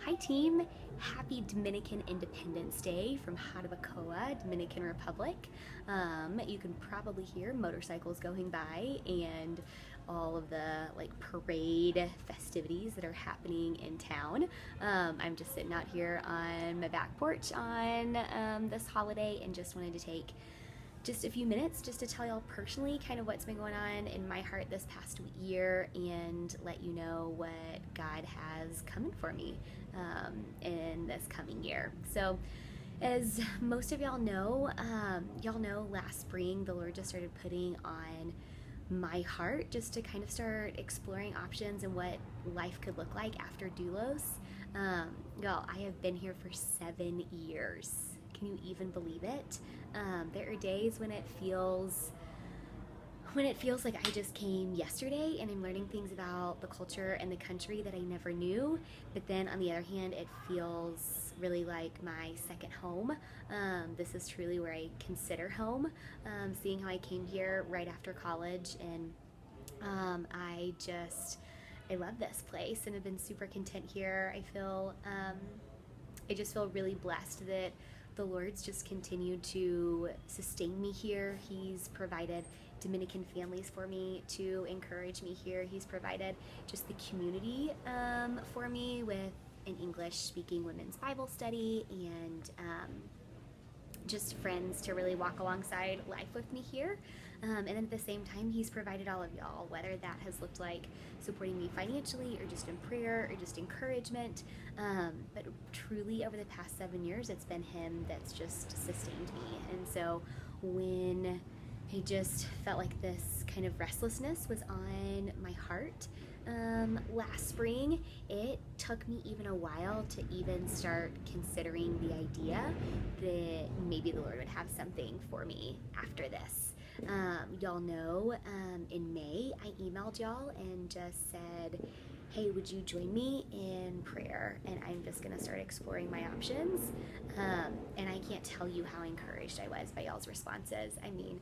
Hi team, happy Dominican Independence Day from Jarabacoa, Dominican Republic. You can probably hear motorcycles going by and all of the parade festivities that are happening in town. I'm just sitting out here on my back porch on this holiday and just wanted to take just a few minutes just to tell y'all personally kind of what's been going on in my heart this past year and let you know what God has coming for me in this coming year. So, as most of y'all know last spring the Lord just started putting on my heart just to kind of start exploring options and what life could look like after doulos. Y'all, I have been here for 7 years. Can you even believe it? There are days when it feels like I just came yesterday and I'm learning things about the culture and the country that I never knew. But then on the other hand, it feels really like my second home. This is truly where I consider home. Seeing how I came here right after college, and I love this place and have been super content here. I just feel really blessed that the Lord's just continued to sustain me here. He's provided Dominican families for me to encourage me here. He's provided just the community for me with an English-speaking women's Bible study and just friends to really walk alongside life with me here. And then at the same time, He's provided all of y'all, whether that has looked like supporting me financially or just in prayer or just encouragement. But truly over the past 7 years, it's been Him that's just sustained me. And so when I just felt like this kind of restlessness was on my heart last spring, it took me even a while to even start considering the idea that maybe the Lord would have something for me after this. Y'all know in May I emailed y'all and just said, hey, would you join me in prayer? And I'm just going to start exploring my options. And I can't tell you how encouraged I was by y'all's responses. I mean,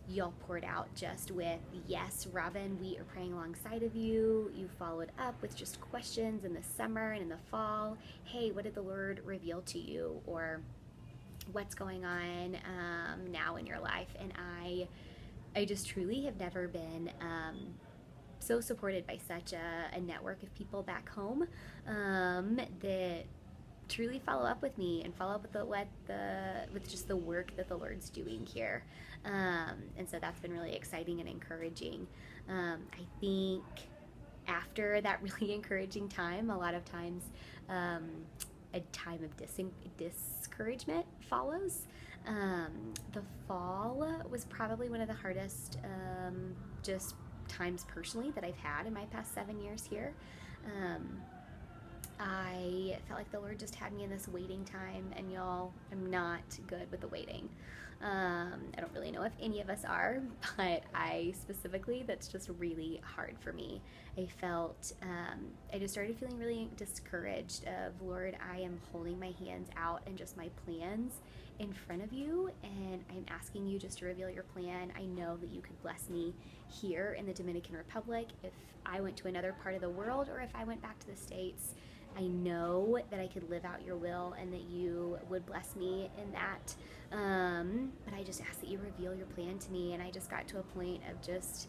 y'all poured out just with, yes, Robyn, we are praying alongside of you. You followed up with just questions in the summer and in the fall. Hey, what did the Lord reveal to you? Or what's going on now in your life? And I just truly have never been so supported by such a network of people back home that truly follow up with me and follow up with just the work that the Lord's doing here. And so that's been really exciting and encouraging. I think after that really encouraging time, a lot of times a time of discouragement follows. The fall was probably one of the hardest just times personally that I've had in my past 7 years here. I felt like the Lord just had me in this waiting time, and y'all, I'm not good with the waiting. I don't really know if any of us are, but that's just really hard for me. I just started feeling really discouraged of, Lord, I am holding my hands out and just my plans in front of you, and I'm asking you just to reveal your plan. I know that you could bless me here in the Dominican Republic if I went to another part of the world or if I went back to the States. I know that I could live out your will and that you would bless me in that. But I just ask that you reveal your plan to me. And I just got to a point of just,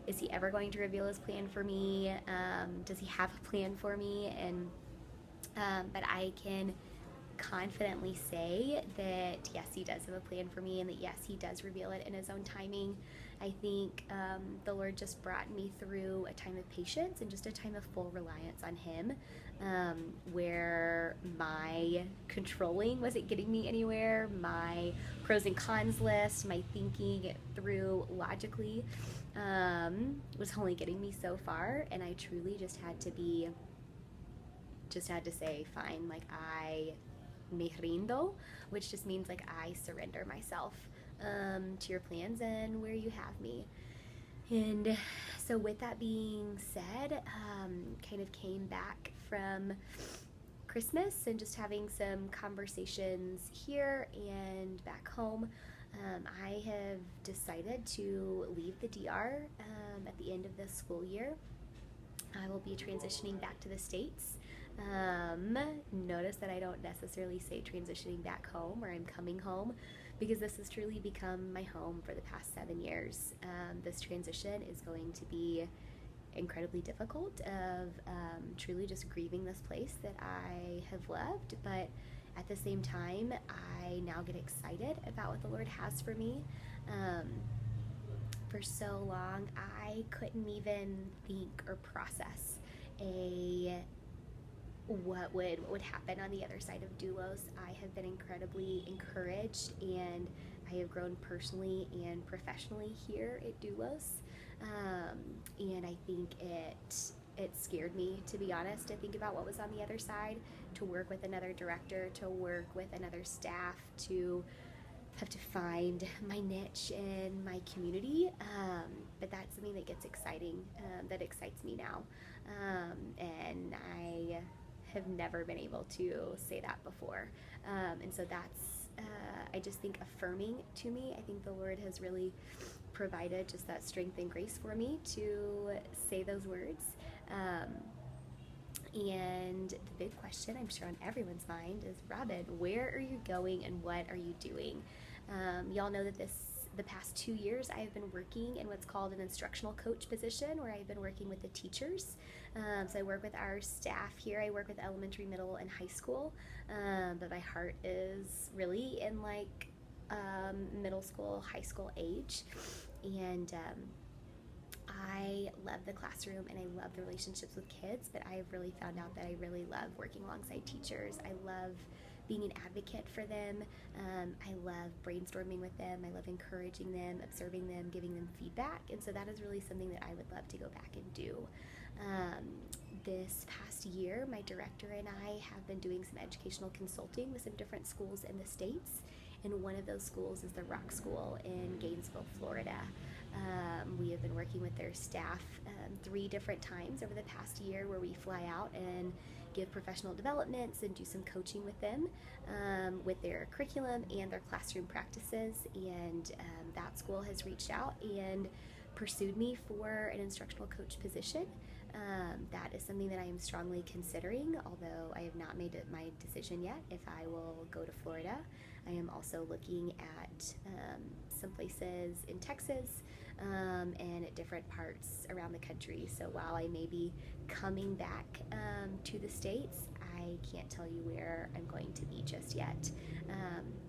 is He ever going to reveal His plan for me? Does He have a plan for me? And but I can confidently say that yes, He does have a plan for me, and that yes, He does reveal it in His own timing. I think the Lord just brought me through a time of patience and just a time of full reliance on Him, where my controlling wasn't getting me anywhere, my pros and cons list, my thinking it through logically was only getting me so far, and I truly just had to say, fine, like I me rindo, which just means like I surrender myself to your plans and where you have me. And so with that being said, kind of came back from Christmas and just having some conversations here and back home. I have decided to leave the DR at the end of this school year. I will be transitioning back to the States notice that I don't necessarily say transitioning back home or I'm coming home, because this has truly become my home for the past 7 years. This transition is going to be incredibly difficult, of truly just grieving this place that I have loved, but at the same time I now get excited about what the Lord has for me. For so long I couldn't even think or process a what would happen on the other side of Doulos. I have been incredibly encouraged, and I have grown personally and professionally here at Doulos. And I think it scared me, to be honest, to think about what was on the other side, to work with another director, to work with another staff, to have to find my niche in my community. But that's something that gets exciting, that excites me now. And I have never been able to say that before. And so that's, I just think, affirming to me. I think the Lord has really provided just that strength and grace for me to say those words. And the big question, I'm sure, on everyone's mind is, Robyn, where are you going and what are you doing? Y'all know that the past 2 years I have been working in what's called an instructional coach position, where I've been working with the teachers. So I work with our staff here. I work with elementary, middle, and high school, but my heart is really in middle school, high school age. And I love the classroom and I love the relationships with kids, but I've really found out that I really love working alongside teachers. I love being an advocate for them. I love brainstorming with them. I love encouraging them, observing them, giving them feedback. And so that is really something that I would love to go back and do. This past year, my director and I have been doing some educational consulting with some different schools in the States. And one of those schools is the Rock School in Gainesville, Florida. We have been working with their staff 3 different times over the past year, where we fly out and give professional developments and do some coaching with them, with their curriculum and their classroom practices. And that school has reached out and pursued me for an instructional coach position. That is something that I am strongly considering, although I have not made my decision yet if I will go to Florida. I am also looking at some places in Texas, and at different parts around the country. So while I may be coming back to the States, I can't tell you where I'm going to be just yet.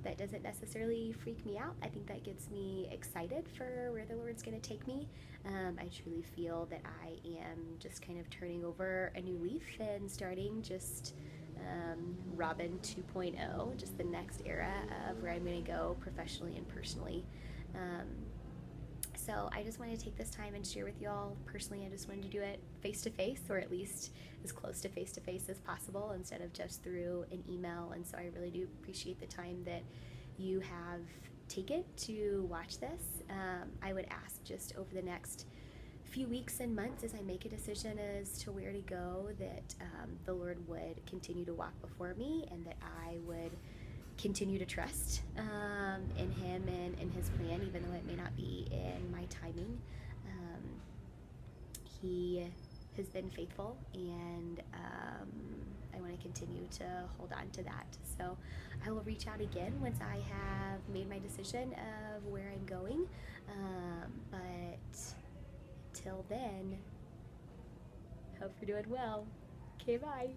That doesn't necessarily freak me out. I think that gets me excited for where the Lord's going to take me. I truly feel that I am just kind of turning over a new leaf and starting just Robyn 2.0, just the next era of where I'm going to go professionally and personally. So I just wanted to take this time and share with y'all. Personally, I just wanted to do it face-to-face, or at least as close to face-to-face as possible, instead of just through an email. And so I really do appreciate the time that you have taken to watch this. I would ask, just over the next few weeks and months, as I make a decision as to where to go, that the Lord would continue to walk before me, and that I would continue to trust in Him and in His plan, even though it may not be in my timing. He has been faithful, and I want to continue to hold on to that. So I will reach out again once I have made my decision of where I'm going. But till then, hope you're doing well. Okay, bye.